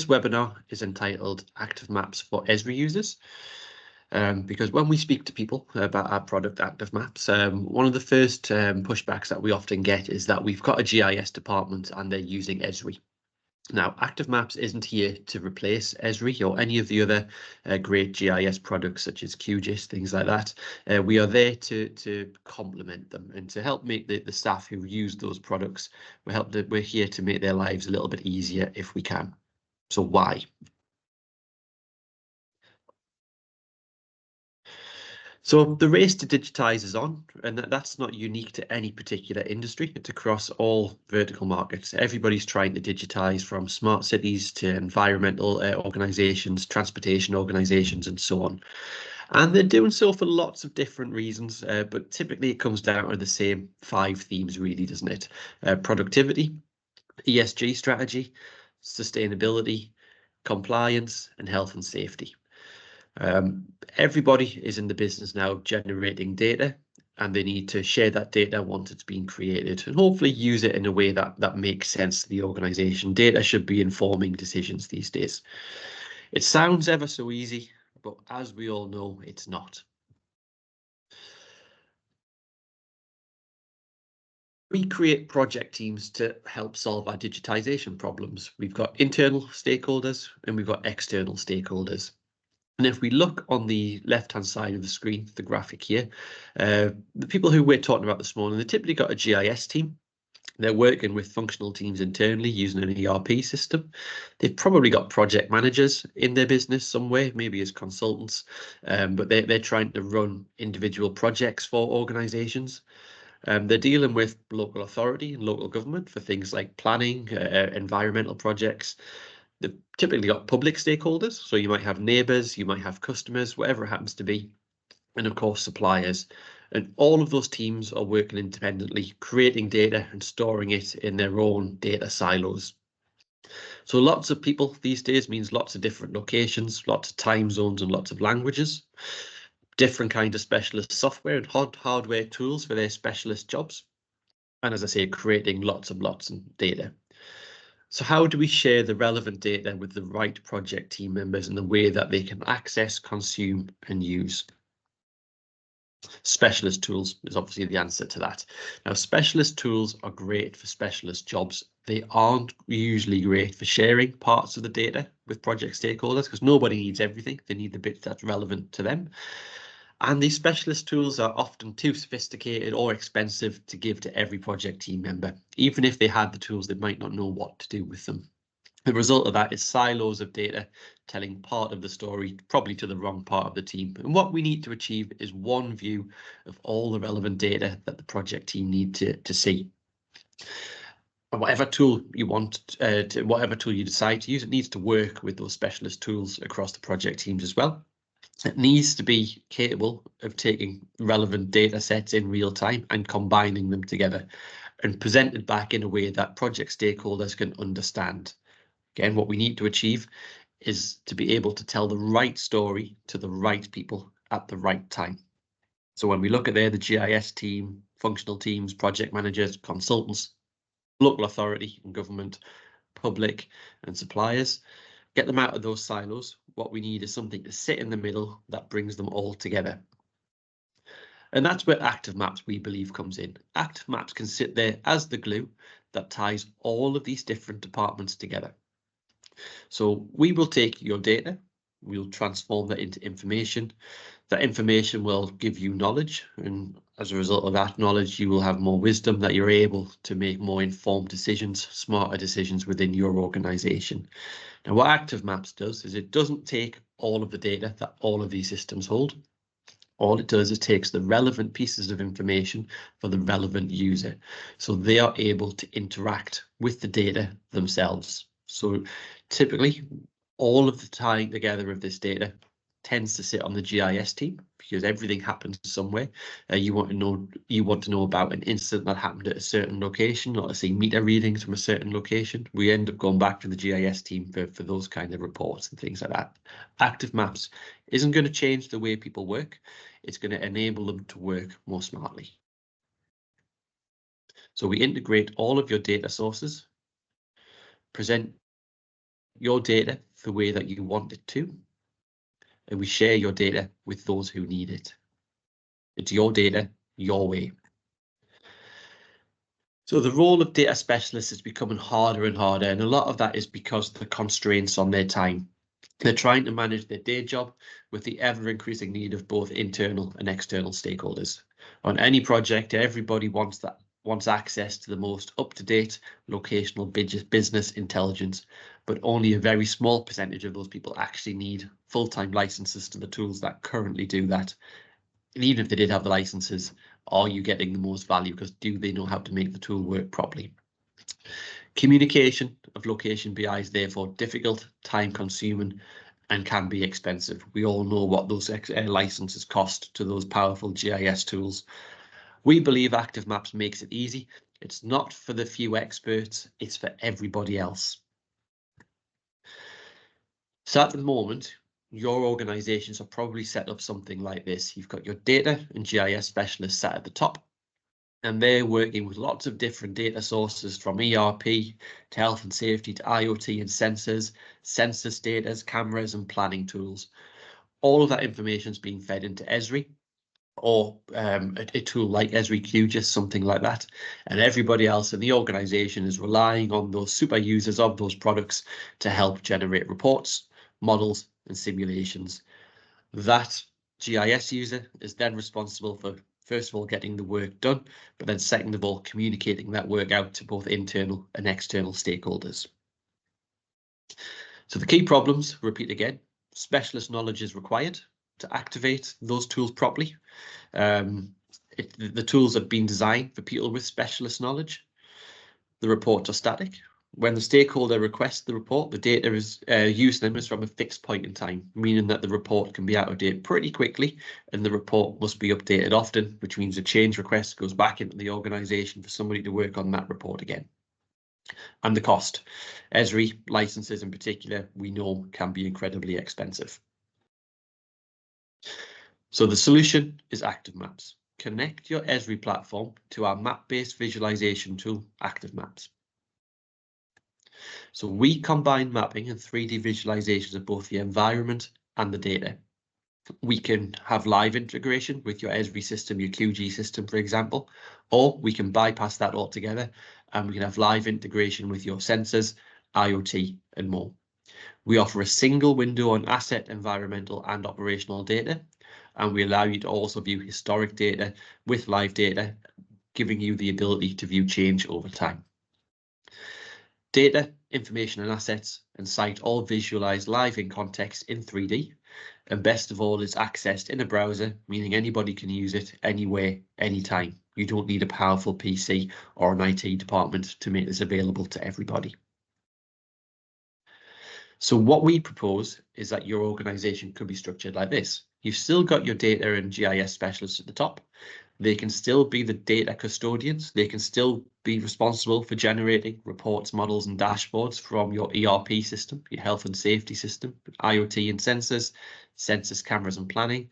This webinar is entitled Active Maps for Esri users. Because when we speak to people about our product Active Maps, one of the first pushbacks that we often get is that we've got a GIS department and they're using Esri. Now, Active Maps isn't here to replace Esri or any of the other great GIS products such as QGIS, things like that. We are there to complement them and to help make the staff who use those products, we're here to make their lives a little bit easier if we can. So why? So the race to digitize is on, and that's not unique to any particular industry. It's across all vertical markets. Everybody's trying to digitize, from smart cities to environmental organizations, transportation organizations, and so on. And they're doing so for lots of different reasons, but typically it comes down to the same 5 themes, really, doesn't it? Productivity, ESG strategy, sustainability, compliance, and health and safety. Everybody is in the business now of generating data, and they need to share that data once it's been created and hopefully use it in a way that makes sense to the organization. Data should be informing decisions these days. It sounds ever so easy, but as we all know, it's not. We create project teams to help solve our digitization problems. We've got internal stakeholders and we've got external stakeholders. And if we look on the left-hand side of the screen, the graphic here, the people who we're talking about this morning, they typically got a GIS team. They're working with functional teams internally using an ERP system. They've probably got project managers in their business somewhere, maybe as consultants, but they're trying to run individual projects for organizations. They're dealing with local authority and local government for things like planning, environmental projects. They've typically got public stakeholders, so you might have neighbours, you might have customers, whatever it happens to be, and of course suppliers. And all of those teams are working independently, creating data and storing it in their own data silos. So lots of people these days means lots of different locations, lots of time zones and lots of languages, different kind of specialist software and hardware tools for their specialist jobs. And as I say, creating lots of data. So how do we share the relevant data with the right project team members in the way that they can access, consume and use? Specialist tools is obviously the answer to that. Now, specialist tools are great for specialist jobs. They aren't usually great for sharing parts of the data with project stakeholders because nobody needs everything. They need the bits that's relevant to them. And these specialist tools are often too sophisticated or expensive to give to every project team member. Even if they had the tools, they might not know what to do with them. The result of that is silos of data telling part of the story, probably to the wrong part of the team. And what we need to achieve is one view of all the relevant data that the project team need to see. And whatever tool you want, whatever tool you decide to use, it needs to work with those specialist tools across the project teams as well. It needs to be capable of taking relevant data sets in real time and combining them together and presented back in a way that project stakeholders can understand. Again, what we need to achieve is to be able to tell the right story to the right people at the right time. So when we look at there, the GIS team, functional teams, project managers, consultants, local authority and government, public and suppliers, get them out of those silos. What we need is something to sit in the middle that brings them all together. And that's where Active Maps, we believe, comes in. Active Maps can sit there as the glue that ties all of these different departments together. So we will take your data, we'll transform that into information. That information will give you knowledge, and as a result of that knowledge, you will have more wisdom that you're able to make more informed decisions, smarter decisions within your organization. Now, what Active Maps does is it doesn't take all of the data that all of these systems hold. All it does is takes the relevant pieces of information for the relevant user, so they are able to interact with the data themselves. So typically, all of the tying together of this data tends to sit on the GIS team because everything happens somewhere. You want to know about an incident that happened at a certain location, or to see meter readings from a certain location. We end up going back to the GIS team for those kind of reports and things like that. Active Maps isn't going to change the way people work. It's going to enable them to work more smartly. So we integrate all of your data sources, present your data the way that you want it to, and we share your data with those who need it. It's your data, your way. So the role of data specialists is becoming harder and harder, and a lot of that is because of the constraints on their time. They're trying to manage their day job with the ever-increasing need of both internal and external stakeholders. On any project, everybody wants access to the most up-to-date locational business intelligence, but only a very small percentage of those people actually need full-time licenses to the tools that currently do that. And even if they did have the licenses, are you getting the most value? Because do they know how to make the tool work properly? Communication of location BI is therefore difficult, time consuming, and can be expensive. We all know what those licenses cost to those powerful GIS tools. We believe Active Maps makes it easy. It's not for the few experts, it's for everybody else. So at the moment, your organizations are probably set up something like this. You've got your data and GIS specialists sat at the top, and they're working with lots of different data sources from ERP to health and safety to IoT and sensors, census data, cameras and planning tools. All of that information is being fed into Esri or a tool like Esri QGIS, something like that. And everybody else in the organization is relying on those super users of those products to help generate reports, models and simulations. That GIS user is then responsible for, first of all, getting the work done, but then second of all, communicating that work out to both internal and external stakeholders. So the key problems, repeat again, specialist knowledge is required to activate those tools properly. The tools have been designed for people with specialist knowledge. The reports are static. When the stakeholder requests the report, the data is use them as from a fixed point in time, meaning that the report can be out of date pretty quickly and the report must be updated often, which means a change request goes back into the organization for somebody to work on that report again. And the cost. Esri licenses in particular, we know can be incredibly expensive. So the solution is Active Maps. Connect your Esri platform to our map-based visualization tool, Active Maps. So we combine mapping and 3D visualizations of both the environment and the data. We can have live integration with your Esri system, your QG system, for example, or we can bypass that altogether and we can have live integration with your sensors, IoT and more. We offer a single window on asset, environmental and operational data, and we allow you to also view historic data with live data, giving you the ability to view change over time. Data, information and assets and site all visualized live in context in 3D. And best of all, it's accessed in a browser, meaning anybody can use it anywhere, anytime. You don't need a powerful PC or an IT department to make this available to everybody. So what we propose is that your organization could be structured like this. You've still got your data and GIS specialists at the top. They can still be the data custodians. They can still be responsible for generating reports, models and dashboards from your ERP system, your health and safety system, IoT and sensors, census, cameras and planning.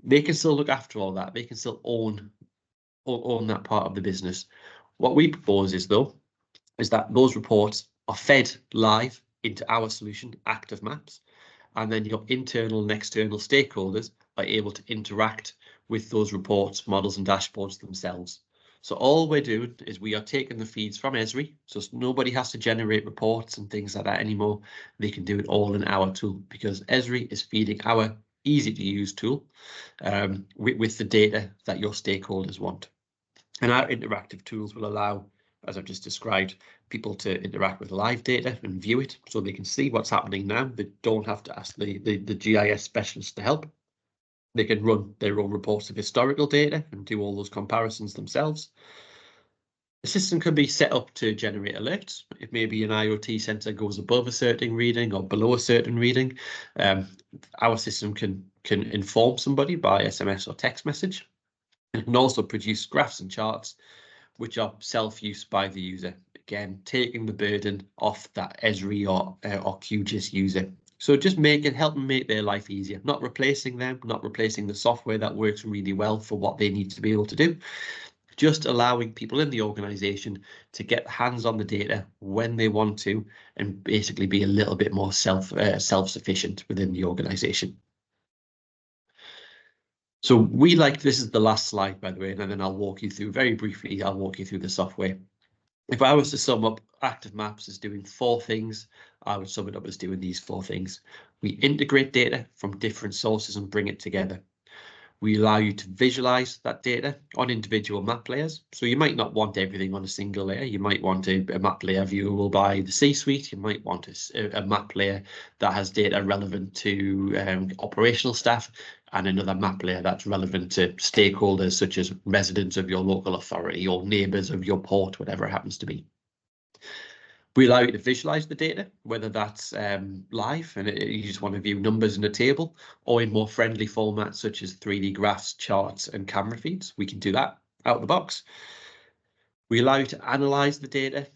They can still look after all that. They can still own that part of the business. What we propose is that those reports are fed live into our solution, Active Maps, and then your internal and external stakeholders are able to interact with those reports, models and dashboards themselves. So all we're doing is we are taking the feeds from Esri, so nobody has to generate reports and things like that anymore. They can do it all in our tool because Esri is feeding our easy to use tool with the data that your stakeholders want. And our interactive tools will allow, as I've just described, people to interact with live data and view it so they can see what's happening now. They don't have to ask the GIS specialist to help. They can run their own reports of historical data and do all those comparisons themselves. The system can be set up to generate alerts. If maybe an IoT sensor goes above a certain reading or below a certain reading, our system can inform somebody by SMS or text message. It can also produce graphs and charts which are self-use by the user. Again, taking the burden off that Esri or QGIS user. So just help them make their life easier, not replacing them, not replacing the software that works really well for what they need to be able to do. just allowing people in the organization to get hands on the data when they want to, and basically be a little bit more self-sufficient within the organization. So we like, this is the last slide, by the way, and then I'll walk you through very briefly, I'll walk you through the software. If I was to sum up Active Maps as doing 4 things, I would sum it up as doing these 4 things. We integrate data from different sources and bring it together. We allow you to visualize that data on individual map layers. So you might not want everything on a single layer. You might want a map layer viewable by the C-suite. You might want a map layer that has data relevant to operational staff, and another map layer that's relevant to stakeholders such as residents of your local authority or neighbours of your port, whatever it happens to be. We allow you to visualize the data, whether that's live and you just want to view numbers in a table, or in more friendly formats such as 3D graphs, charts, and camera feeds. We can do that out of the box. We allow you to analyze the data,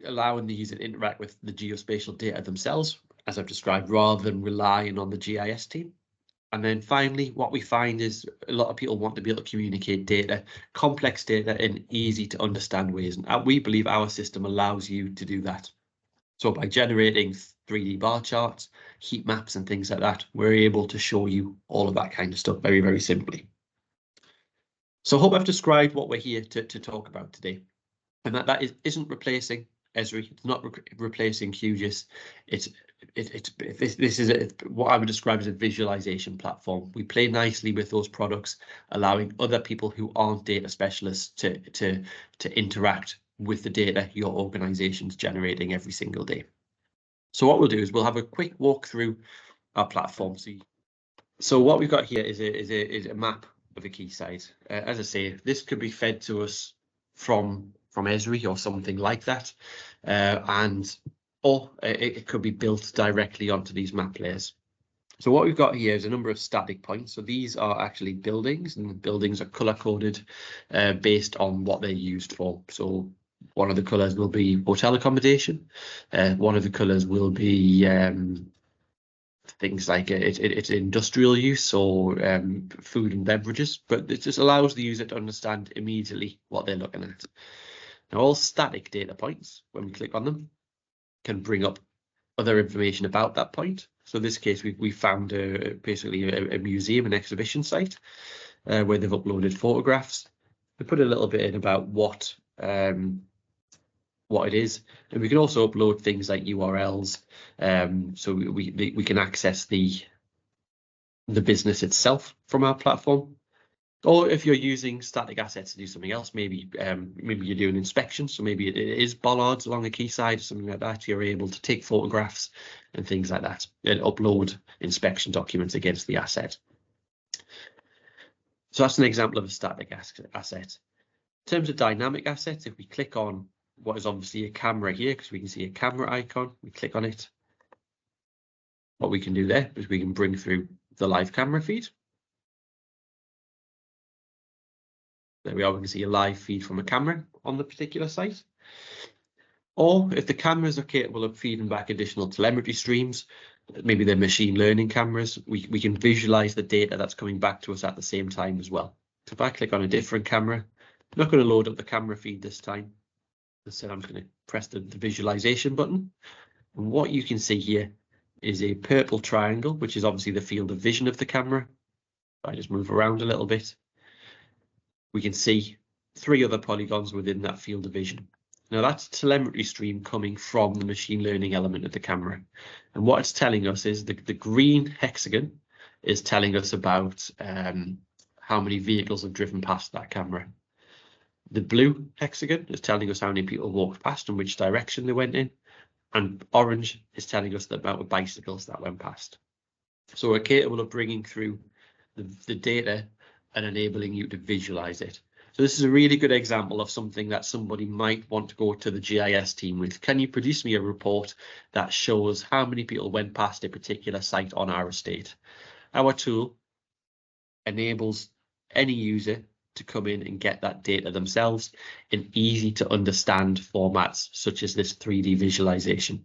allowing the user to interact with the geospatial data themselves, as I've described, rather than relying on the GIS team. And then finally, what we find is a lot of people want to be able to communicate data, complex data, in easy to understand ways. And we believe our system allows you to do that. So by generating 3D bar charts, heat maps and things like that, we're able to show you all of that kind of stuff very, very simply. So I hope I've described what we're here to talk about today. And that isn't replacing Esri, it's not replacing QGIS. This is what I would describe as a visualization platform. We play nicely with those products, allowing other people who aren't data specialists to interact with the data your organization's generating every single day. So what we'll do is we'll have a quick walk through our platform. So what we've got here is a map of a quayside. As I say, this could be fed to us from Esri or something like that, or it could be built directly onto these map layers. So what we've got here is a number of static points. So these are actually buildings, and the buildings are color coded based on what they're used for. So one of the colors will be hotel accommodation. One of the colors will be things like it's industrial use or food and beverages, but it just allows the user to understand immediately what they're looking at. Now, all static data points, when we click on them, can bring up other information about that point. So in this case, we found basically a museum, an exhibition site, where they've uploaded photographs. We put a little bit in about what it is, and we can also upload things like URLs, so we can access the business itself from our platform. Or if you're using static assets to do something else, maybe you're doing inspections, so maybe it is bollards along a quayside or something like that. You're able to take photographs and things like that and upload inspection documents against the asset. So that's an example of a static asset. In terms of dynamic assets, if we click on what is obviously a camera here, because we can see a camera icon, we click on it. What we can do there is we can bring through the live camera feed. There we are, we can see a live feed from a camera on the particular site. Or if the cameras are capable of feeding back additional telemetry streams, maybe they're machine learning cameras, we can visualize the data that's coming back to us at the same time as well. So if I click on a different camera, I'm not going to load up the camera feed this time. Instead, I'm going to press the visualization button. And what you can see here is a purple triangle, which is obviously the field of vision of the camera. If I just move around a little bit, we can see 3 other polygons within that field of vision. Now that's a telemetry stream coming from the machine learning element of the camera. And what it's telling us is the green hexagon is telling us about how many vehicles have driven past that camera. The blue hexagon is telling us how many people walked past and which direction they went in. And orange is telling us the amount of bicycles that went past. So we're capable of bringing through the data and enabling you to visualize it. So this is a really good example of something that somebody might want to go to the GIS team with. Can you produce me a report that shows how many people went past a particular site on our estate? Our tool enables any user to come in and get that data themselves in easy to understand formats such as this 3D visualization.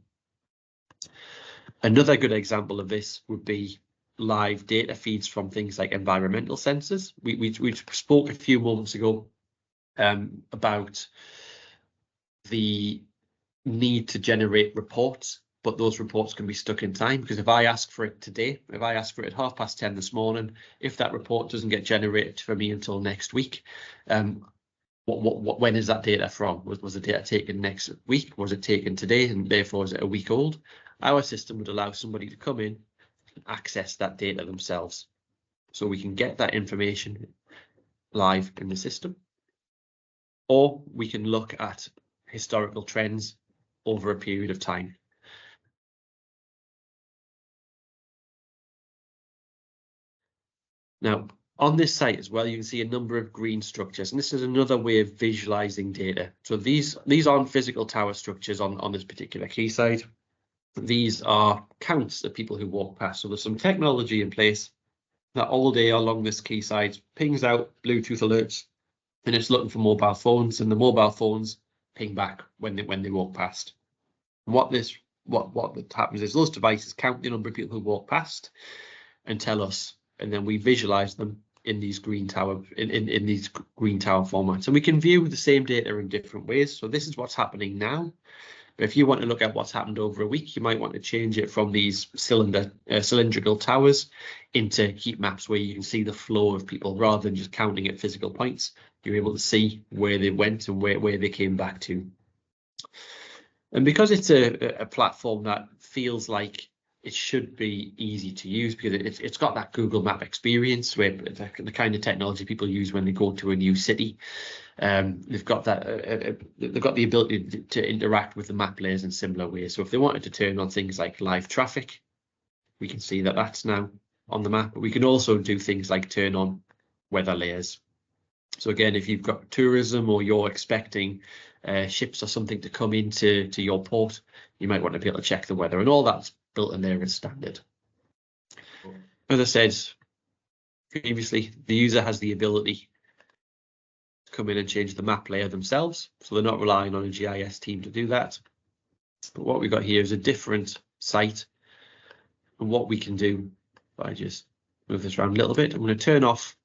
Another good example of this would be live data feeds from things like environmental sensors. We spoke a few moments ago about the need to generate reports, but those reports can be stuck in time, because if I ask for it today, if I ask for it at 10:30 this morning, if that report doesn't get generated for me until next week, when is that data from? Was the data taken next week? Was it taken today, and therefore is it a week old? Our system would allow somebody to come in and access that data themselves, so we can get that information live in the system, or we can look at historical trends over a period of time. Now, on this site as well, you can see a number of green structures, and this is another way of visualizing data. So these aren't physical tower structures on this particular quayside. These are counts of people who walk past. So there's some technology in place that all day along this quayside pings out Bluetooth alerts, and it's looking for mobile phones, and the mobile phones ping back when they walk past. And what happens is those devices count the number of people who walk past and tell us, and then we visualize them in these green tower in these green tower formats, and we can view the same data in different ways. So this is what's happening now, but if you want to look at what's happened over a week, you might want to change it from these cylindrical towers into heat maps, where you can see the flow of people rather than just counting at physical points. You're able to see where they went and where they came back to. And because it's a platform that feels like it should be easy to use, because it's got that Google Map experience, where the kind of technology people use when they go to a new city. They've got that. They've got the ability to interact with the map layers in similar ways. So if they wanted to turn on things like live traffic, we can see that that's now on the map. But we can also do things like turn on weather layers. So again, if you've got tourism, or you're expecting ships or something to come into your port, you might want to be able to check the weather, and all that's built in there as standard. As I said previously, the user has the ability to come in and change the map layer themselves, so they're not relying on a GIS team to do that. But what we've got here is a different site, and what we can do, if I just move this around a little bit, I'm going to turn off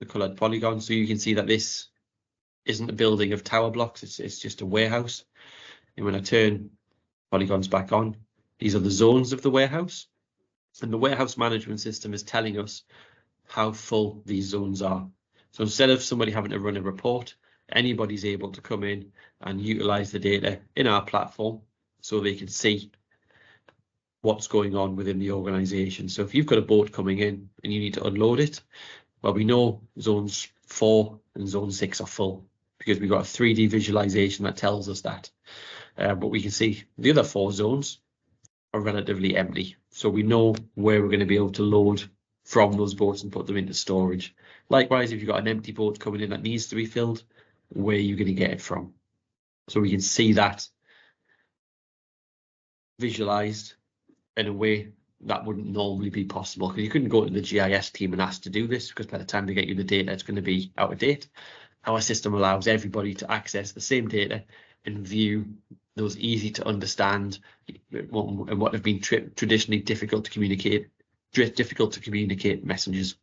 the colored polygon, so you can see that this isn't a building of tower blocks, it's just a warehouse. And when I turn polygons back on, these are the zones of the warehouse, and the warehouse management system is telling us how full these zones are. So instead of somebody having to run a report, anybody's able to come in and utilize the data in our platform, so they can see what's going on within the organization. So if you've got a boat coming in and you need to unload it, well, we know zones 4 and zone 6 are full, because we've got a 3D visualization that tells us that. But we can see the other 4 zones are relatively empty. So we know where we're going to be able to load from those boats and put them into storage. Likewise, if you've got an empty boat coming in that needs to be filled, where are you going to get it from? So we can see that visualized in a way that wouldn't normally be possible, because you couldn't go to the GIS team and ask to do this, because by the time they get you the data, it's going to be out of date. Our system allows everybody to access the same data and view those easy to understand and what have been traditionally difficult to communicate messages.